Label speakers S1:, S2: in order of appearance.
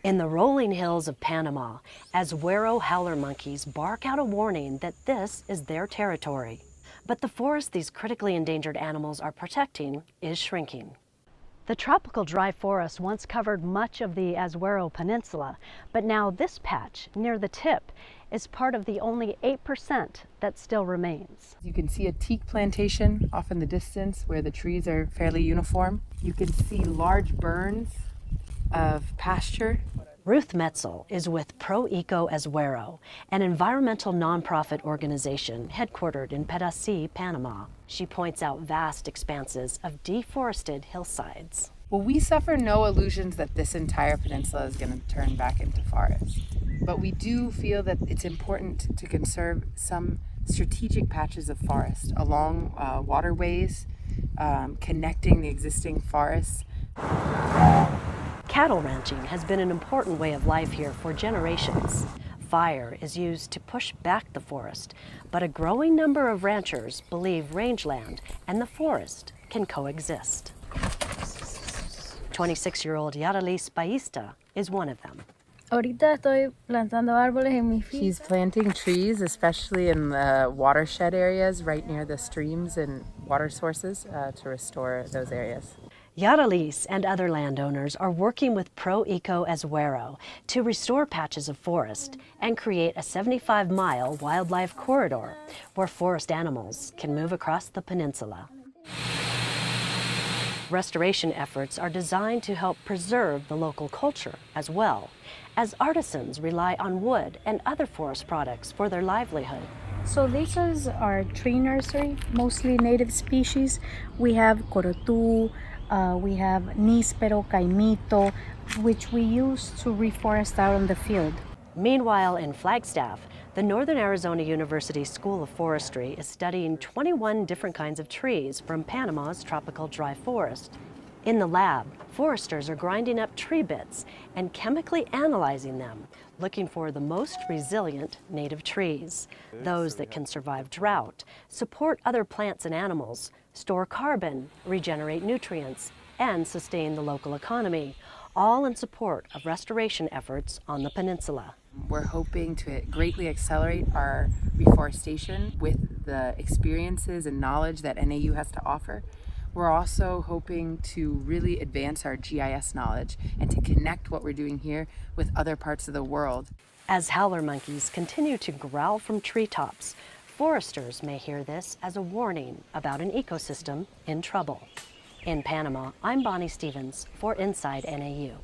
S1: In the rolling hills of Panama, Azuero howler monkeys bark out a warning that this is their territory. But the forest these critically endangered animals are protecting is shrinking. The tropical dry forest once covered much of the Azuero Peninsula, but now this patch near the tip is part of the only 8% that still remains.
S2: You can see a teak plantation off in the distance where the trees are fairly uniform. You can see large burns of pasture.
S1: Ruth Metzel is with Pro Eco Azuero, an environmental nonprofit organization headquartered in Pedasí, Panama. She points out vast expanses of deforested hillsides.
S2: Well, we suffer no illusions that this entire peninsula is going to turn back into forest. But we do feel that it's important to conserve some strategic patches of forest along waterways, connecting the existing forests.
S1: Cattle ranching has been an important way of life here for generations. Fire is used to push back the forest, but a growing number of ranchers believe rangeland and the forest can coexist. 26-year-old Yaralis Baista is one of them.
S3: Ahorita estoy plantando árboles en mi finca.
S2: She's planting trees, especially in the watershed areas right near the streams and water sources to restore those areas.
S1: Yaralis and other landowners are working with Pro Eco Azuero to restore patches of forest and create a 75-mile wildlife corridor where forest animals can move across the peninsula. Restoration efforts are designed to help preserve the local culture as well, as artisans rely on wood and other forest products for their livelihood.
S4: So this is our tree nursery, mostly native species. We have corotu, we have níspero, caimito, which we use to reforest out on the field.
S1: Meanwhile, in Flagstaff, the Northern Arizona University School of Forestry is studying 21 different kinds of trees from Panama's tropical dry forest. In the lab, foresters are grinding up tree bits and chemically analyzing them, looking for the most resilient native trees, those that can survive drought, support other plants and animals, store carbon, regenerate nutrients, and sustain the local economy, all in support of restoration efforts on the peninsula.
S2: We're hoping to greatly accelerate our reforestation with the experiences and knowledge that NAU has to offer. We're also hoping to really advance our GIS knowledge and to connect what we're doing here with other parts of the world.
S1: As howler monkeys continue to growl from treetops, foresters may hear this as a warning about an ecosystem in trouble. In Panama, I'm Bonnie Stevens for Inside NAU.